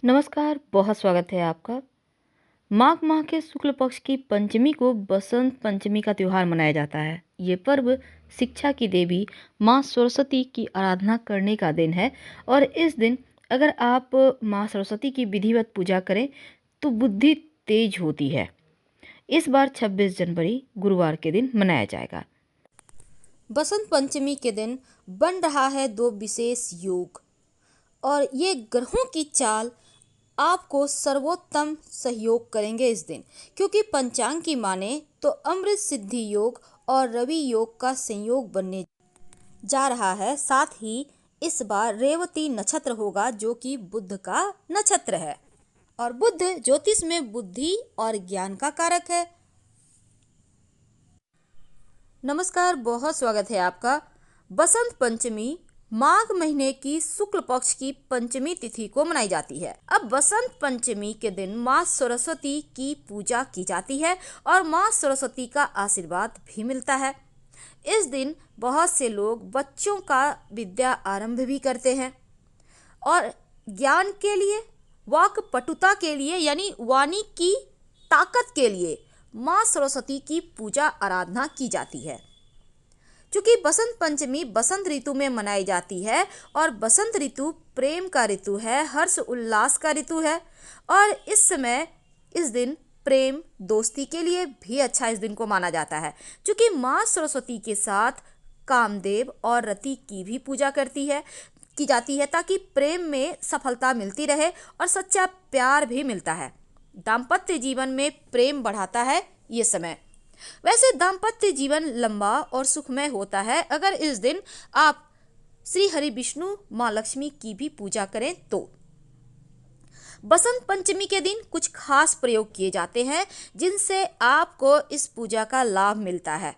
नमस्कार, बहुत स्वागत है आपका। माघ माह के शुक्ल पक्ष की पंचमी को बसंत पंचमी का त्योहार मनाया जाता है। ये पर्व शिक्षा की देवी माँ सरस्वती की आराधना करने का दिन है और इस दिन अगर आप माँ सरस्वती की विधिवत पूजा करें तो बुद्धि तेज होती है। इस बार 26 जनवरी गुरुवार के दिन मनाया जाएगा। बसंत पंचमी के दिन बन रहा है दो विशेष योग और ये ग्रहों की चाल आपको सर्वोत्तम सहयोग करेंगे इस दिन, क्योंकि पंचांग की माने तो अमृत सिद्धि योग और रवि योग का संयोग बनने जा रहा है। साथ ही इस बार रेवती नक्षत्र होगा जो कि बुध का नक्षत्र है और बुध ज्योतिष में बुद्धि और ज्ञान का कारक है। नमस्कार, बहुत स्वागत है आपका। बसंत पंचमी माघ महीने की शुक्ल पक्ष की पंचमी तिथि को मनाई जाती है। अब बसंत पंचमी के दिन माँ सरस्वती की पूजा की जाती है और माँ सरस्वती का आशीर्वाद भी मिलता है। इस दिन बहुत से लोग बच्चों का विद्या आरंभ भी करते हैं और ज्ञान के लिए, वाक पटुता के लिए यानी वाणी की ताकत के लिए माँ सरस्वती की पूजा आराधना की जाती है। क्योंकि बसंत पंचमी बसंत ऋतु में मनाई जाती है और बसंत ऋतु प्रेम का ऋतु है, हर्ष उल्लास का ऋतु है और इस समय इस दिन प्रेम दोस्ती के लिए भी अच्छा इस दिन को माना जाता है। क्योंकि माँ सरस्वती के साथ कामदेव और रति की भी पूजा की जाती है ताकि प्रेम में सफलता मिलती रहे और सच्चा प्यार भी मिलता है। दाम्पत्य जीवन में प्रेम बढ़ाता है ये समय। वैसे दाम्पत्य जीवन लंबा और सुखमय होता है अगर इस दिन आप श्री हरि विष्णु माँ लक्ष्मी की भी पूजा करें तो। बसंत पंचमी के दिन कुछ खास प्रयोग किए जाते हैं जिनसे आपको इस पूजा का लाभ मिलता है।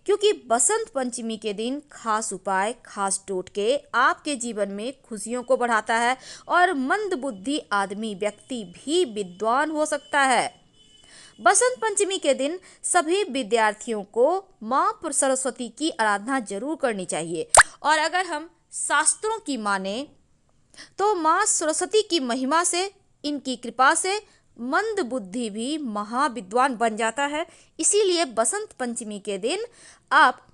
क्योंकि बसंत पंचमी के दिन खास उपाय, खास टोटके आपके जीवन में खुशियों को बढ़ाता है और मंदबुद्धि आदमी व्यक्ति भी विद्वान हो सकता है। बसंत पंचमी के दिन सभी विद्यार्थियों को माँ सरस्वती की आराधना जरूर करनी चाहिए और अगर हम शास्त्रों की माने तो माँ सरस्वती की महिमा से, इनकी कृपा से मंद बुद्धि भी महाविद्वान बन जाता है। इसीलिए बसंत पंचमी के दिन आप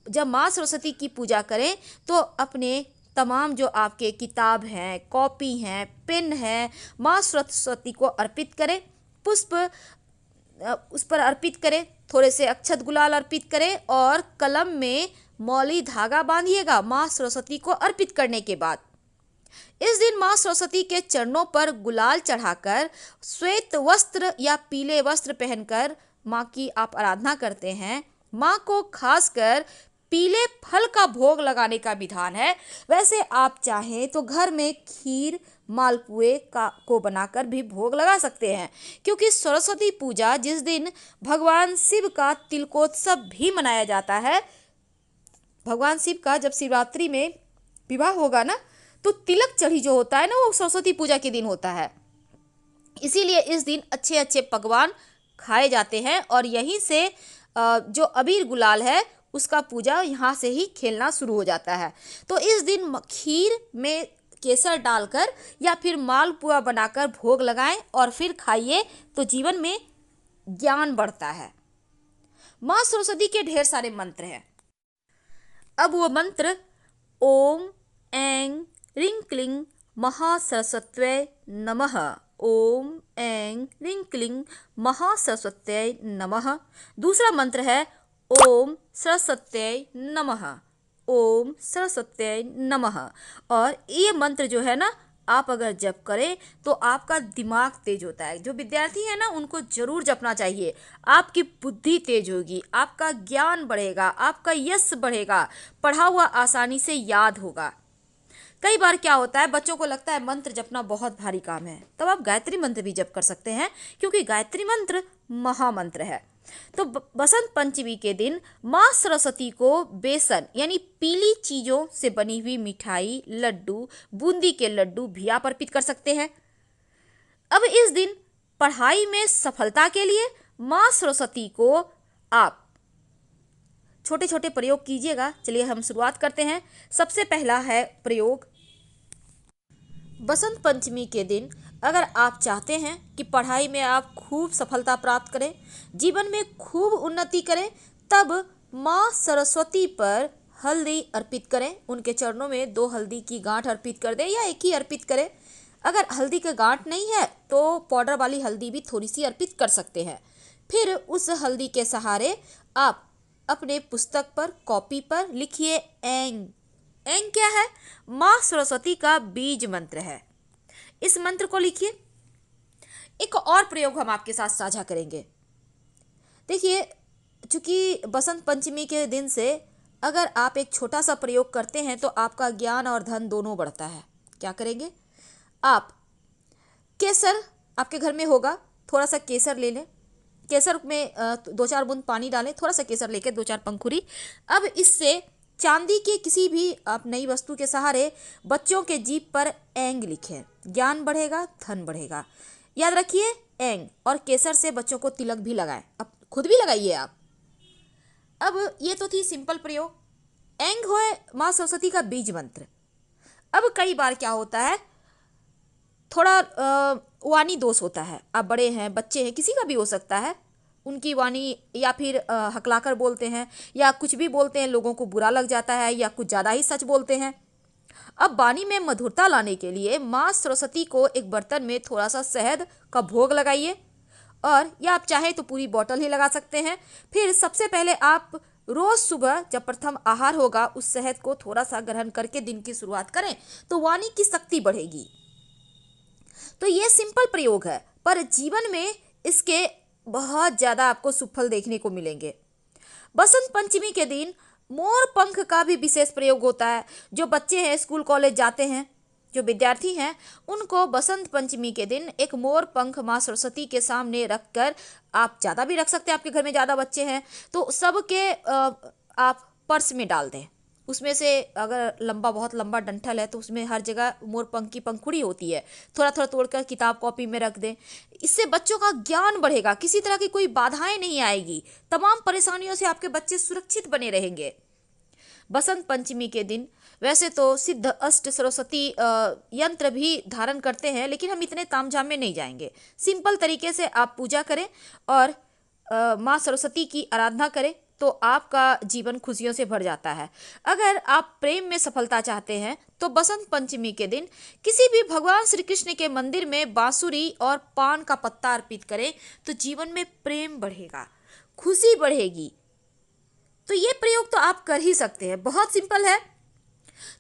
जब माँ सरस्वती की पूजा करें तो अपने तमाम जो आपके किताब हैं, कॉपी हैं, पेन हैं, माँ सरस्वती को अर्पित करें। पुष्प उस पर अर्पित करें, थोड़े से अक्षत गुलाल अर्पित करें और कलम में मौली धागा बांधिएगा माँ सरस्वती को अर्पित करने के बाद। इस दिन माँ सरस्वती के चरणों पर गुलाल चढ़ाकर श्वेत वस्त्र या पीले वस्त्र पहनकर माँ की आप आराधना करते हैं। माँ को खासकर पीले फल का भोग लगाने का विधान है। वैसे आप चाहें तो घर में खीर, मालपुए को बनाकर भी भोग लगा सकते हैं। क्योंकि सरस्वती पूजा जिस दिन भगवान शिव का तिलकोत्सव भी मनाया जाता है। भगवान शिव का जब शिवरात्रि में विवाह होगा ना तो तिलक चढ़ी जो होता है ना वो सरस्वती पूजा के दिन होता है। इसीलिए इस दिन अच्छे अच्छे पकवान खाए जाते हैं और यहीं से जो अबीर गुलाल है उसका पूजा यहाँ से ही खेलना शुरू हो जाता है। तो इस दिन खीर में केसर डालकर या फिर मालपुआ बनाकर भोग लगाएं और फिर खाइए तो जीवन में ज्ञान बढ़ता है। माँ सरस्वती के ढेर सारे मंत्र हैं। अब वो मंत्र ओम ऐं ह्रीं क्लीं महासरस्वत्यै नमः, ओम ऐं ह्रीं क्लीं महासरस्वत्यै नमः। दूसरा मंत्र है ओम सरस्वत्यै नमः, ओम सरस्वत्यै नमः। और ये मंत्र जो है ना आप अगर जप करें तो आपका दिमाग तेज होता है। जो विद्यार्थी है ना उनको जरूर जपना चाहिए। आपकी बुद्धि तेज होगी, आपका ज्ञान बढ़ेगा, आपका यश बढ़ेगा, पढ़ा हुआ आसानी से याद होगा। कई बार क्या होता है बच्चों को लगता है मंत्र जपना बहुत भारी काम है, तब आप गायत्री मंत्र भी जप कर सकते हैं क्योंकि गायत्री मंत्र महामंत्र है। तो बसंत पंचमी के दिन माँ सरस्वती को बेसन यानी पीली चीजों से बनी हुई मिठाई, लड्डू, बूंदी के लड्डू भी आप अर्पित कर सकते हैं। अब इस दिन पढ़ाई में सफलता के लिए माँ सरस्वती को आप छोटे छोटे प्रयोग कीजिएगा। चलिए हम शुरुआत करते हैं। सबसे पहला है प्रयोग, बसंत पंचमी के दिन अगर आप चाहते हैं कि पढ़ाई में आप खूब सफलता प्राप्त करें, जीवन में खूब उन्नति करें, तब माँ सरस्वती पर हल्दी अर्पित करें। उनके चरणों में 2 हल्दी की गांठ अर्पित कर दें या 1 ही अर्पित करें। अगर हल्दी का गांठ नहीं है तो पाउडर वाली हल्दी भी थोड़ी सी अर्पित कर सकते हैं। फिर उस हल्दी के सहारे आप अपने पुस्तक पर, कॉपी पर लिखिए ऐंग। ऐंग क्या है? माँ सरस्वती का बीज मंत्र है। इस मंत्र को लिखिए। एक और प्रयोग हम आपके साथ साझा करेंगे। देखिए, चूंकि बसंत पंचमी के दिन से अगर आप एक छोटा सा प्रयोग करते हैं तो आपका ज्ञान और धन दोनों बढ़ता है। क्या करेंगे? आप केसर आपके घर में होगा, थोड़ा सा केसर ले लें। केसर में 2-4 बूंद पानी डालें, थोड़ा सा केसर लेके 2-4 पंखुड़ी। अब इससे चांदी के किसी भी आप नई वस्तु के सहारे बच्चों के जीभ पर ऐंग लिखें। ज्ञान बढ़ेगा, धन बढ़ेगा। याद रखिए, ऐंग और केसर से बच्चों को तिलक भी लगाएं। अब खुद भी लगाइए आप। अब ये तो थी सिंपल प्रयोग। ऐंग है माँ सरस्वती का बीज मंत्र। अब कई बार क्या होता है, थोड़ा वाणी दोष होता है। आप बड़े हैं, बच्चे हैं, किसी का भी हो सकता है, उनकी वाणी या फिर हकलाकर बोलते हैं या कुछ भी बोलते हैं, लोगों को बुरा लग जाता है या कुछ ज़्यादा ही सच बोलते हैं। अब वाणी में मधुरता लाने के लिए माँ सरस्वती को एक बर्तन में थोड़ा सा शहद का भोग लगाइए, और या आप चाहें तो पूरी बोतल ही लगा सकते हैं। फिर सबसे पहले आप रोज सुबह जब प्रथम आहार होगा उस शहद को थोड़ा सा ग्रहण करके दिन की शुरुआत करें तो वाणी की शक्ति बढ़ेगी। तो ये सिंपल प्रयोग है, पर जीवन में इसके बहुत ज़्यादा आपको सुफल देखने को मिलेंगे। बसंत पंचमी के दिन मोर पंख का भी विशेष प्रयोग होता है। जो बच्चे हैं, स्कूल कॉलेज जाते हैं, जो विद्यार्थी हैं, उनको बसंत पंचमी के दिन एक मोर पंख माँ सरस्वती के सामने रखकर, आप ज़्यादा भी रख सकते हैं, आपके घर में ज़्यादा बच्चे हैं तो सबके आप पर्स में डाल दें। उसमें से अगर लंबा, बहुत लंबा डंठल है तो उसमें हर जगह मोर पंख की पंखुड़ी होती है, थोड़ा थोड़ा तोड़कर किताब कॉपी में रख दें। इससे बच्चों का ज्ञान बढ़ेगा, किसी तरह की कोई बाधाएं नहीं आएगी, तमाम परेशानियों से आपके बच्चे सुरक्षित बने रहेंगे। बसंत पंचमी के दिन वैसे तो सिद्ध अष्ट सरस्वती यंत्र भी धारण करते हैं, लेकिन हम इतने तामझाम में नहीं जाएंगे। सिंपल तरीके से आप पूजा करें और माँ सरस्वती की आराधना करें तो आपका जीवन खुशियों से भर जाता है। अगर आप प्रेम में सफलता चाहते हैं तो बसंत पंचमी के दिन किसी भी भगवान श्री कृष्ण के मंदिर में बांसुरी और पान का पत्ता अर्पित करें तो जीवन में प्रेम बढ़ेगा, खुशी बढ़ेगी। तो ये प्रयोग तो आप कर ही सकते हैं, बहुत सिंपल है।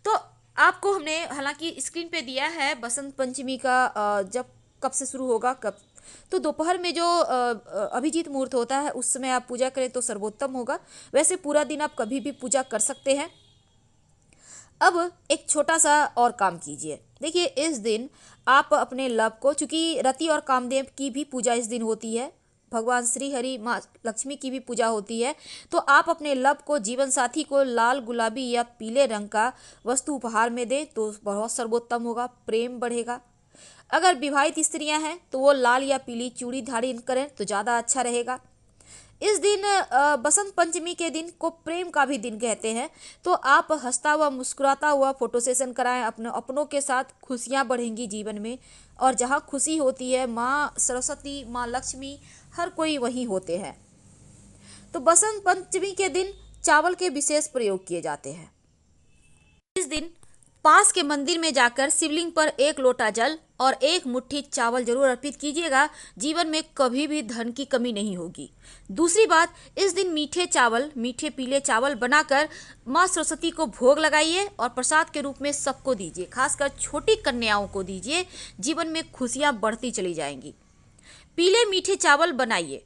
तो आपको हमने हालांकि स्क्रीन पे दिया है बसंत पंचमी का जब कब से शुरू होगा, कब, तो दोपहर में जो अभिजीत मुहूर्त होता है उस समय आप पूजा करें तो सर्वोत्तम होगा। वैसे पूरा दिन आप कभी भी पूजा कर सकते हैं। अब एक छोटा सा और काम कीजिए। देखिए, इस दिन आप अपने लव को, चूंकि रति और कामदेव की भी पूजा इस दिन होती है, भगवान श्री हरि, माँ लक्ष्मी की भी पूजा होती है, तो आप अपने लव को, जीवन साथी को लाल, गुलाबी या पीले रंग का वस्तु उपहार में दें तो बहुत सर्वोत्तम होगा, प्रेम बढ़ेगा। अगर विवाहित स्त्रियां हैं तो वो लाल या पीली चूड़ी धारण करें तो ज़्यादा अच्छा रहेगा। इस दिन बसंत पंचमी के दिन को प्रेम का भी दिन कहते हैं, तो आप हंसता हुआ, मुस्कुराता हुआ फोटो सेशन कराएं अपनों के साथ। खुशियां बढ़ेंगी जीवन में, और जहां खुशी होती है माँ सरस्वती, माँ लक्ष्मी, हर कोई वहीं होते हैं। तो बसंत पंचमी के दिन चावल के विशेष प्रयोग किए जाते हैं। इस दिन पास के मंदिर में जाकर शिवलिंग पर 1 लोटा जल और 1 मुट्ठी चावल जरूर अर्पित कीजिएगा। जीवन में कभी भी धन की कमी नहीं होगी। दूसरी बात, इस दिन मीठे पीले चावल बनाकर माँ सरस्वती को भोग लगाइए और प्रसाद के रूप में सबको दीजिए, खासकर छोटी कन्याओं को दीजिए। जीवन में खुशियाँ बढ़ती चली जाएंगी। पीले मीठे चावल बनाइए,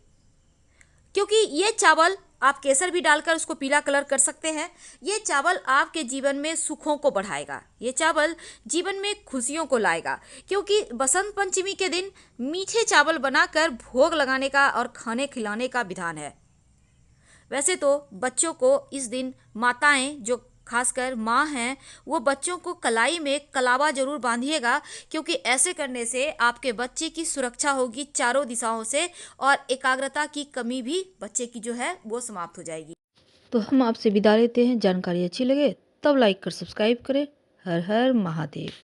क्योंकि ये चावल आप केसर भी डालकर उसको पीला कलर कर सकते हैं। ये चावल आपके जीवन में सुखों को बढ़ाएगा, ये चावल जीवन में खुशियों को लाएगा, क्योंकि बसंत पंचमी के दिन मीठे चावल बनाकर भोग लगाने का और खाने खिलाने का विधान है। वैसे तो बच्चों को इस दिन माताएं, जो खासकर माँ हैं, वो बच्चों को कलाई में कलावा जरूर बांधिएगा, क्योंकि ऐसे करने से आपके बच्चे की सुरक्षा होगी चारों दिशाओं से, और एकाग्रता की कमी भी बच्चे की जो है वो समाप्त हो जाएगी। तो हम आपसे विदा लेते हैं। जानकारी अच्छी लगे तब लाइक कर सब्सक्राइब करें। हर हर महादेव।